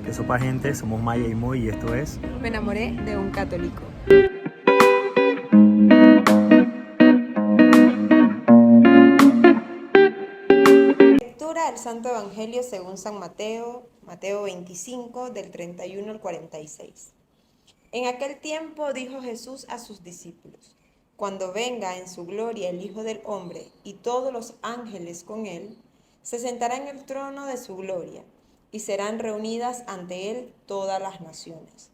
Que sopa gente, somos Maya y Moy y esto es... Me enamoré de un católico. Lectura del Santo Evangelio según San Mateo, Mateo 25, del 31 al 46. En aquel tiempo dijo Jesús a sus discípulos: cuando venga en su gloria el Hijo del Hombre y todos los ángeles con él, se sentará en el trono de su gloria y serán reunidas ante él todas las naciones.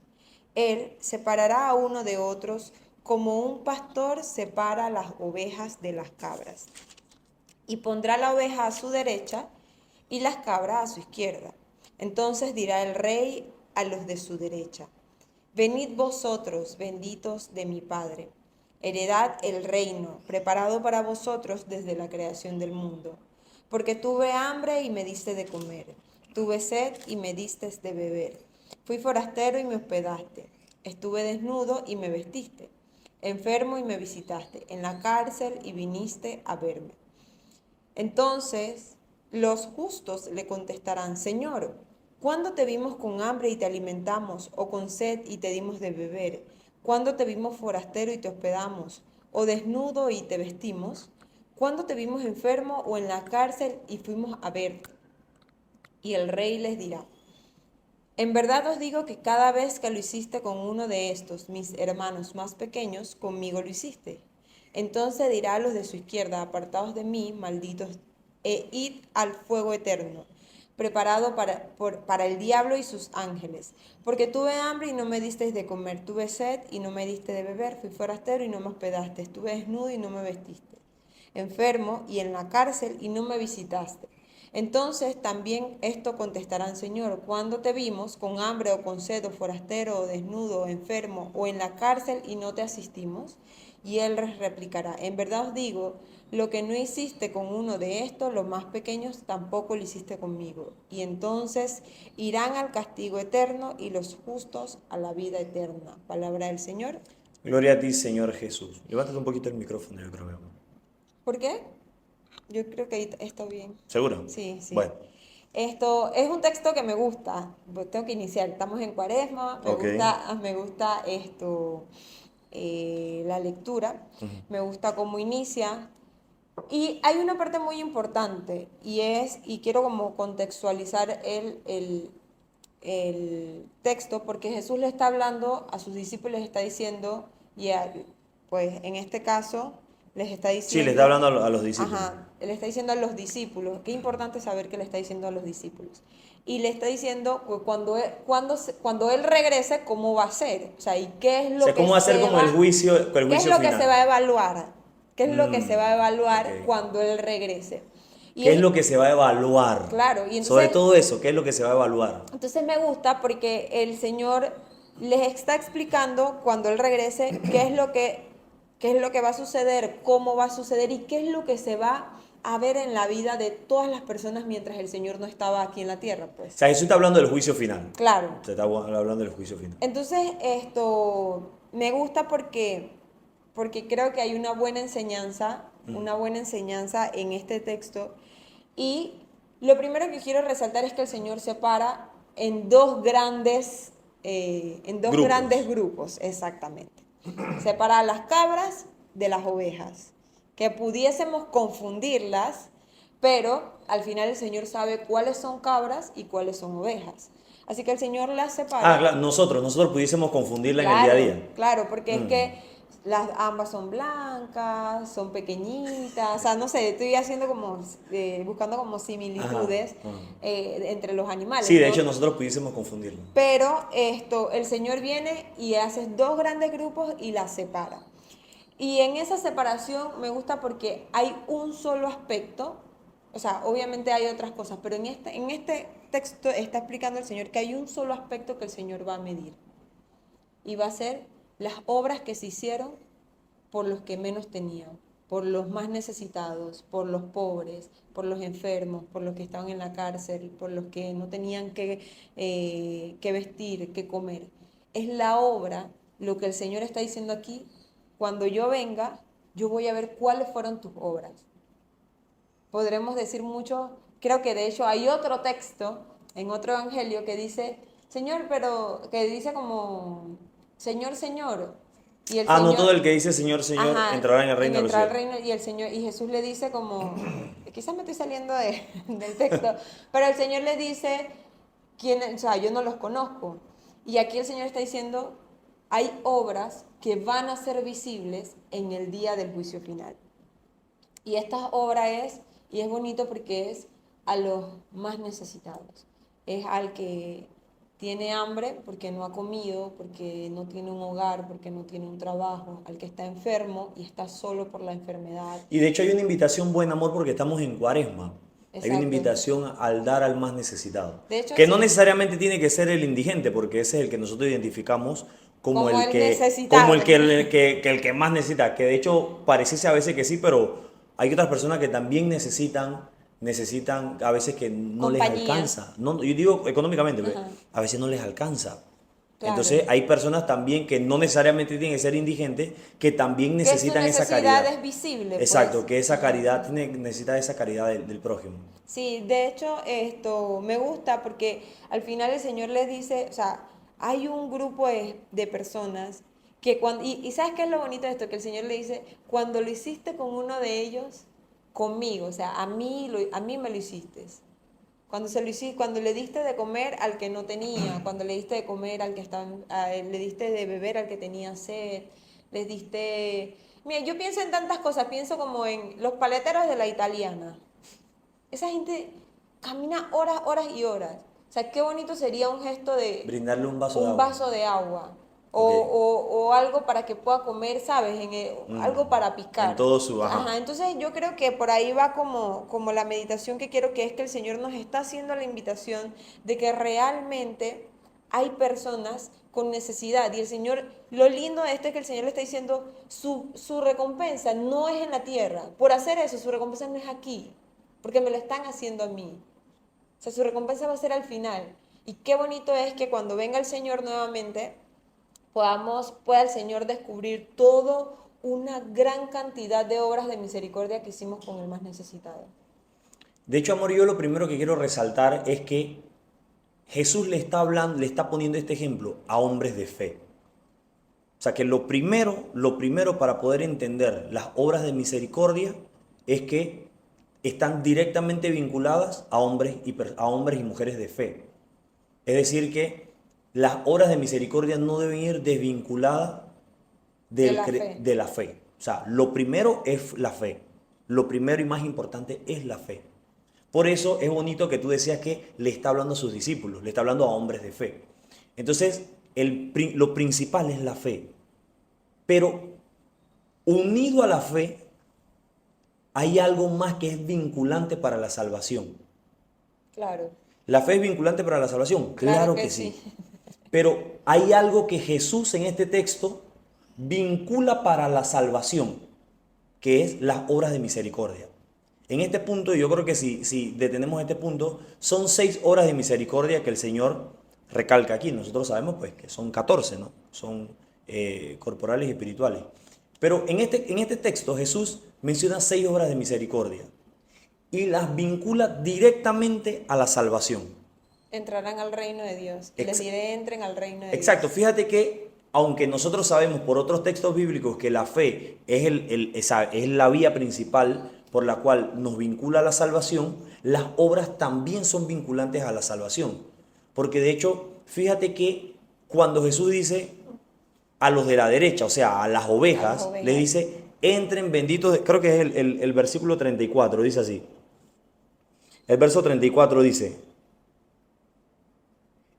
Él separará a uno de otros como un pastor separa las ovejas de las cabras, y pondrá la oveja a su derecha y las cabras a su izquierda. Entonces dirá el rey a los de su derecha: venid vosotros, benditos de mi Padre, heredad el reino preparado para vosotros desde la creación del mundo. Porque tuve hambre y me diste de comer, tuve sed y me diste de beber, fui forastero y me hospedaste, estuve desnudo y me vestiste, enfermo y me visitaste, en la cárcel y viniste a verme. Entonces los justos le contestarán: Señor, ¿cuándo te vimos con hambre y te alimentamos, o con sed y te dimos de beber? ¿Cuándo te vimos forastero y te hospedamos, o desnudo y te vestimos? ¿Cuándo te vimos enfermo o en la cárcel y fuimos a verte? Y el rey les dirá: en verdad os digo que cada vez que lo hiciste con uno de estos, mis hermanos más pequeños, conmigo lo hiciste. Entonces dirá a los de su izquierda: apartaos de mí, malditos, e id al fuego eterno, preparado para el diablo y sus ángeles. Porque tuve hambre y no me disteis de comer, tuve sed y no me diste de beber, fui forastero y no me hospedaste, estuve desnudo y no me vestiste, enfermo y en la cárcel y no me visitaste. Entonces también esto contestarán: Señor, ¿cuándo te vimos con hambre o con sed, o forastero o desnudo o enfermo o en la cárcel y no te asistimos? Y él les replicará: en verdad os digo, lo que no hiciste con uno de estos, los más pequeños, tampoco lo hiciste conmigo. Y entonces irán al castigo eterno y los justos a la vida eterna. Palabra del Señor. Gloria a ti, Señor Jesús. Levántate un poquito el micrófono, yo creo. ¿Por qué? Yo creo que ahí está bien. ¿Seguro? Sí, sí. Bueno, Esto es un texto que me gusta. Tengo que iniciar. Estamos en Cuaresma. ok. Me gusta esto, la lectura. Me gusta cómo inicia. Y hay una parte muy importante y quiero como contextualizar el texto, porque Jesús le está hablando a sus discípulos, les está diciendo, pues en este caso les está Sí, le está diciendo, hablando a los discípulos. ajá, le está diciendo a los discípulos. Qué importante saber que le está diciendo a los discípulos. Y le está diciendo que cuando él regrese, cómo va a ser, o sea, y qué es O lo sea, que ¿cómo va a ser se como el va, qué es juicio lo que se va final? a evaluar, qué es lo que se va a evaluar Ok. cuando él regrese. Y ¿Qué es es lo que se va a evaluar? claro, y Sobre entonces todo eso, ¿qué es lo que se va a evaluar? entonces me gusta porque el Señor les está explicando cuando Él regrese qué es lo que va a suceder, cómo va a suceder y qué es lo que se va a ver en la vida de todas las personas mientras el Señor no estaba aquí en la tierra, O pues. sea, Jesús está hablando del juicio final. Claro. Se está hablando del juicio final. Entonces esto me gusta porque creo que hay una buena enseñanza en este texto. Y lo primero que quiero resaltar es que el Señor separa en dos grandes Grupos. grupos, exactamente. Separa a las cabras de las ovejas, que pudiésemos confundirlas, pero al final el Señor sabe cuáles son cabras y cuáles son ovejas. Así que el Señor las Ah, separa. claro, nosotros pudiésemos confundirla en el día a Claro, día. claro, porque es Mm. que ambas son blancas, son pequeñitas, o sea, no sé, estoy haciendo como, buscando como Ajá. similitudes Ah. entre los animales, Sí, de ¿no? hecho nosotros pudiésemos confundirla. Pero el Señor viene y hace dos grandes grupos y las separa. Y en esa separación me gusta porque hay un solo aspecto, o sea, obviamente hay otras cosas, pero en este texto está explicando el Señor que hay un solo aspecto que el Señor va a medir y va a ser las obras que se hicieron por los que menos tenían, por los más necesitados, por los pobres, por los enfermos, por los que estaban en la cárcel, por los que no tenían que vestir, que comer. Es la obra, lo que el Señor está diciendo aquí: cuando yo venga, yo voy a ver cuáles fueron tus obras. Podremos decir mucho, creo que de hecho hay otro texto en otro evangelio que dice: Señor, pero que dice como, Señor, Señor. Y el Ah, no Señor, todo el que dice Señor, Señor ajá, entrará en el reino de los entrar al cielos. reino y el Señor, y Jesús le dice como, quizás me estoy saliendo del texto, pero el Señor le dice, quién, o sea, yo no los conozco. Y aquí el Señor está diciendo, hay obras que van a ser visibles en el día del juicio final. Y esta obra y es bonito porque es a los más necesitados. Es al que tiene hambre porque no ha comido, porque no tiene un hogar, porque no tiene un trabajo, al que está enfermo y está solo por la enfermedad. Y de hecho hay una invitación, buen amor, porque estamos en Cuaresma. Hay una Exacto. invitación al dar al más necesitado. De hecho, Que no sí, necesariamente tiene que ser el indigente, porque ese es el que nosotros identificamos como como el el que, como necesitado. el que más necesita. Que de hecho pareciese a veces que sí, pero hay otras personas que también necesitan a veces que no les Compañía. alcanza. No, yo digo económicamente, porque Ajá, a veces no les alcanza. Entonces claro. hay personas también que no necesariamente tienen que ser indigentes, que también Que su necesitan esa necesidad caridad. es visible, Exacto, pues. que esa Ajá. caridad necesita esa caridad del prójimo. Sí, de hecho, esto me gusta porque al final el Señor les dice, o sea, hay un grupo de personas que cuando, y ¿sabes qué es lo bonito de esto? Que el Señor le dice, cuando lo hiciste con uno de ellos, conmigo, o sea, a mí me lo hiciste. Cuando se lo hiciste, cuando le diste de comer al que no tenía, cuando le diste de comer al que estaba, le diste de beber al que tenía sed, les diste... Mira, yo pienso en tantas cosas, pienso como en los paleteros de la italiana. Esa gente camina horas, horas y horas. O sea, qué bonito sería un gesto de Brindarle un vaso de un agua. vaso de agua Ok. o algo para que pueda comer, ¿sabes? Mm. Algo para En picar. todo su Ajá, ajá. entonces yo creo que por ahí va como la meditación que quiero, que es que el Señor nos está haciendo la invitación de que realmente hay personas con necesidad. Y el Señor, lo lindo de esto es que el Señor le está diciendo, su recompensa no es en la tierra. Por hacer eso, su recompensa no es aquí, porque me lo están haciendo a mí. O sea, su recompensa va a ser al final. Y qué bonito es que cuando venga el Señor nuevamente, pueda el Señor descubrir todo una gran cantidad de obras de misericordia que hicimos con el más necesitado. De hecho, amor, yo lo primero que quiero resaltar es que Jesús le está hablando, le está poniendo este ejemplo a hombres de fe. O sea que lo primero para poder entender las obras de misericordia es que están directamente vinculadas a hombres y mujeres de fe. Es decir, que las obras de misericordia no deben ir desvinculadas De la fe. de la fe. O sea, lo primero es la fe. Lo primero y más importante es la fe. Por eso es bonito que tú decías que le está hablando a sus discípulos, le está hablando a hombres de fe. Entonces, lo principal es la fe. Pero unido a la fe, hay algo más que es vinculante para la salvación. Claro, ¿La fe es vinculante para la salvación? claro Claro que que sí. sí. Pero hay algo que Jesús en este texto vincula para la salvación, que es las obras de misericordia. En este punto, yo creo que si detenemos este punto, son 6 obras de misericordia que el Señor recalca aquí. Nosotros sabemos pues que son 14, ¿no? Son corporales y espirituales. Pero en este texto Jesús menciona 6 obras de misericordia y las vincula directamente a la salvación. Entrarán al reino de Dios. Y les Ex- diré, entren al reino de Exacto, Dios. fíjate que aunque nosotros sabemos por otros textos bíblicos que la fe es, es la vía principal por la cual nos vincula a la salvación, las obras también son vinculantes a la salvación. Porque de hecho, fíjate que cuando Jesús dice a los de la derecha, o sea, a las A las ovejas, le ovejas. dice, entren benditos, creo que es el versículo 34, dice así. El verso 34 dice,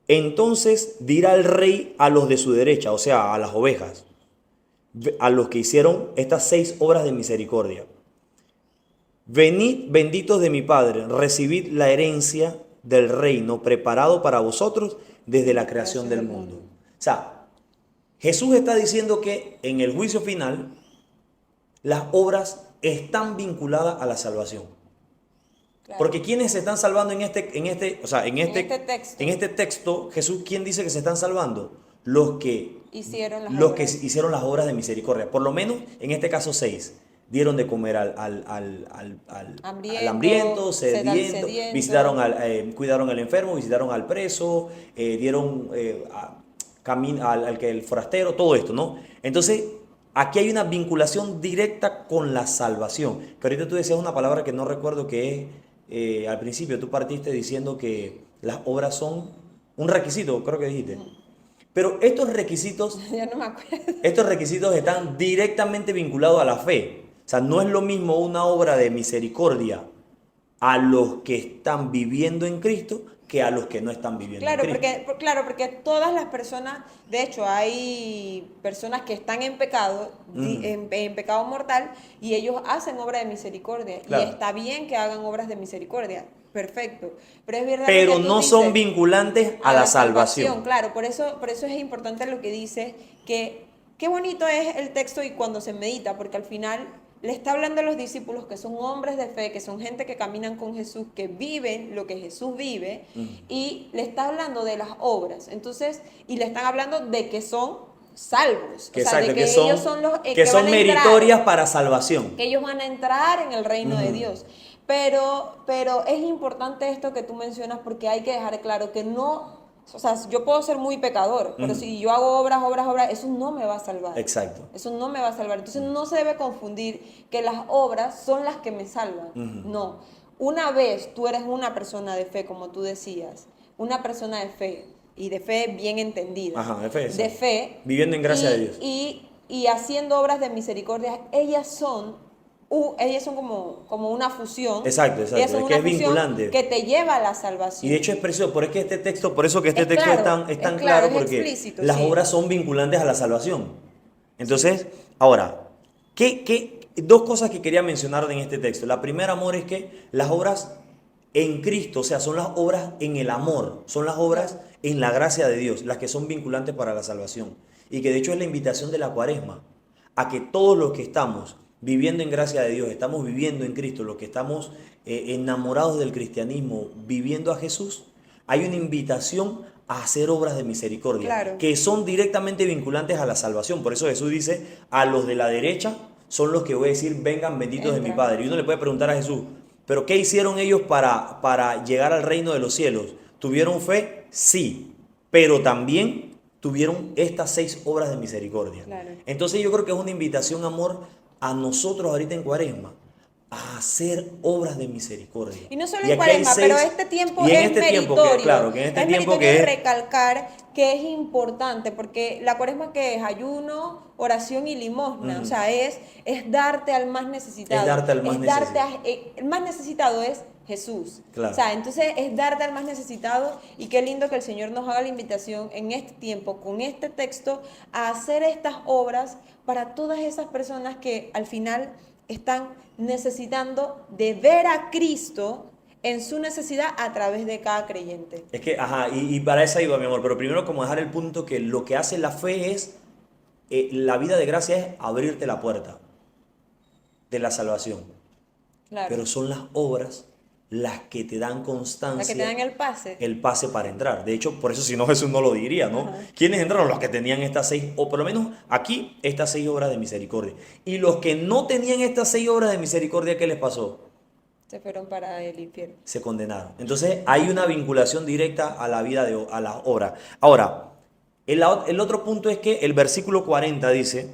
entonces dirá el rey a los de su derecha, o sea, a las ovejas, a los que hicieron estas 6 obras de misericordia. Venid benditos de mi Padre, recibid la herencia del reino preparado para vosotros desde la La creación creación del del mundo. mundo. O sea, Jesús está diciendo que en el juicio final las obras están vinculadas a la salvación. Claro. Porque ¿quiénes se están salvando o sea, En este en texto este texto, Jesús, ¿quién dice que se están salvando? Los hicieron las los que obras. hicieron las obras de misericordia. Por lo menos, en este caso, 6. dieron de comer al hambriento, sediento, visitaron cuidaron al enfermo, visitaron al preso, dieron al forastero, todo esto, ¿no? Entonces, aquí hay una vinculación directa con la salvación. Que ahorita tú decías una palabra que no recuerdo que es, al principio tú partiste diciendo que las obras son un requisito, creo que dijiste. Pero Ya no me acuerdo. estos requisitos están directamente vinculados a la fe. O sea, no es lo mismo una obra de misericordia a los que están viviendo en Cristo que a los que no están viviendo en Cristo. Claro, porque todas las personas, de hecho, hay personas que están en pecado, en pecado mortal, y ellos hacen obra de misericordia. Claro. Y está bien que hagan obras de misericordia, perfecto. Pero es verdad Pero lo que tú no dices, son vinculantes a la salvación. Claro, por eso es importante lo que dices, que qué bonito es el texto y cuando se medita, porque al final le está hablando a los discípulos que son hombres de fe, que son gente que caminan con Jesús, que viven lo que Jesús vive, y le está hablando de las obras. Entonces, y le están hablando de que son salvos. Que, o sea, exacto, de que ellos son los que son van a entrar, meritorias para salvación. que ellos van a entrar en el reino de Dios. Pero es importante esto que tú mencionas porque hay que dejar claro que no, o sea, yo puedo ser muy pecador, pero si yo hago obras, eso no me va a salvar. Exacto. Eso no me va a salvar. Entonces no se debe confundir que las obras son las que me salvan. No. Una vez tú eres una persona de fe, como tú decías, una persona de fe, y de fe bien entendida. Ajá, de fe. De fe. Viviendo en gracia de Dios. Y haciendo obras de misericordia, ellas son como una fusión. Exacto. Ellas son Es una que es fusión vinculante. que te lleva a la salvación. Y de hecho es precioso, por eso que este texto es tan claro, claro es porque explícito, las sí. obras son vinculantes a la salvación. Entonces, ahora, dos cosas que quería mencionar en este texto. La primera, amor, es que las obras en Cristo, o sea, son las obras en el amor, son las obras en la gracia de Dios, las que son vinculantes para la salvación. Y que de hecho es la invitación de la Cuaresma, a que todos los que estamos viviendo en gracia de Dios, estamos viviendo en Cristo, los que estamos enamorados del cristianismo, viviendo a Jesús, hay una invitación a hacer obras de misericordia, Claro. que son directamente vinculantes a la salvación. Por eso Jesús dice, a los de la derecha son los que voy a decir, vengan benditos de mi Padre. Y uno le puede preguntar a Jesús, ¿pero qué hicieron ellos para llegar al reino de los cielos? ¿Tuvieron fe? Sí, pero también tuvieron estas 6 obras de misericordia. Claro. Entonces yo creo que es una invitación, amor, a nosotros ahorita en Cuaresma, a hacer obras de misericordia. Y no solo en Cuaresma, pero este tiempo es meritorio. Claro, que en este tiempo que es recalcar que es importante, porque la Cuaresma que es ayuno, oración y limosna, o sea, es darte al más necesitado. Es darte al más necesitado. El más necesitado es Jesús. Claro. O sea, entonces es darte al más necesitado, y qué lindo que el Señor nos haga la invitación en este tiempo, con este texto, a hacer estas obras para todas esas personas que al final están necesitando de ver a Cristo en su necesidad a través de cada creyente. Es que, ajá, y para eso iba, mi amor, pero primero como dejar el punto que lo que hace la fe es, la vida de gracia es abrirte la puerta de la salvación. Claro. Pero son las obras las que te dan constancia. Las que te dan el pase. El pase para entrar. De hecho, por eso si no Jesús no lo diría, ¿no? Ajá. ¿Quiénes entraron? Los que tenían estas 6, o por lo menos aquí, estas 6 obras de misericordia. Y los que no tenían estas 6 obras de misericordia, ¿qué les pasó? Se fueron para el infierno. Se condenaron. Entonces hay una vinculación directa a la vida, a la obra. Ahora, el otro punto es que el versículo 40 dice,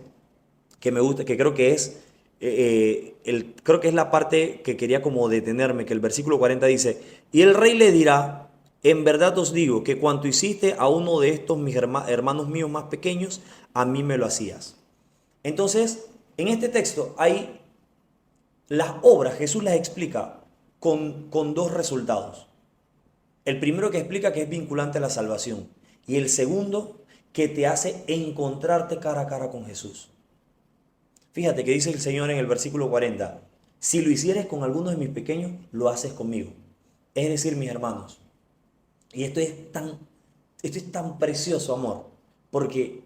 que me gusta, que creo que es, creo que es la parte que quería como detenerme, que el versículo 40 dice, y el rey le dirá, en verdad os digo que cuanto hiciste a uno de estos mis hermanos míos más pequeños, a mí me lo hacías. Entonces, en este texto hay las obras, Jesús las explica con 2 resultados. El primero que explica que es vinculante a la salvación, y el segundo que te hace encontrarte cara a cara con Jesús. Fíjate que dice el Señor en el versículo 40, si lo hicieres con alguno de mis pequeños, lo haces conmigo. Es decir, mis hermanos, y esto es tan precioso, amor, porque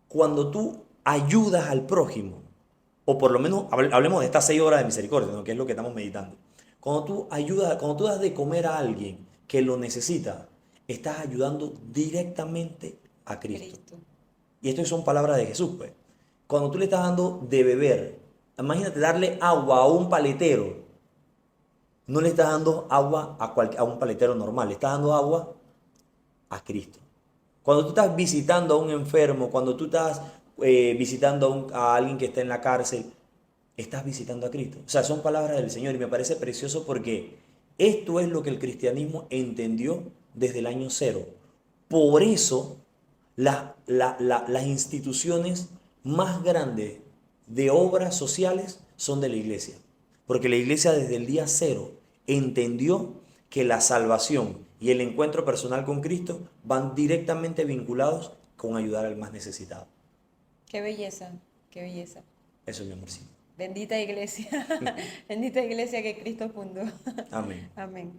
cuando tú ayudas al prójimo, o por lo menos hablemos de estas 6 obras de misericordia, ¿no? Que es lo que estamos meditando. Cuando tú das de comer a alguien que lo necesita, estás ayudando directamente a Cristo. Y esto son palabras de Jesús, pues. Cuando tú le estás dando de beber, imagínate darle agua a un paletero. No le estás dando agua a un paletero normal, le estás dando agua a Cristo. Cuando tú estás visitando a un enfermo, cuando tú estás visitando a alguien que está en la cárcel, estás visitando a Cristo. O sea, son palabras del Señor y me parece precioso porque esto es lo que el cristianismo entendió desde el año cero. Por eso las instituciones más grandes de obras sociales son de la iglesia. Porque la iglesia desde el día cero entendió que la salvación y el encuentro personal con Cristo van directamente vinculados con ayudar al más necesitado. Qué belleza, qué belleza. Eso es mi amorcito. Bendita iglesia, bendita iglesia que Cristo fundó. Amén. Amén.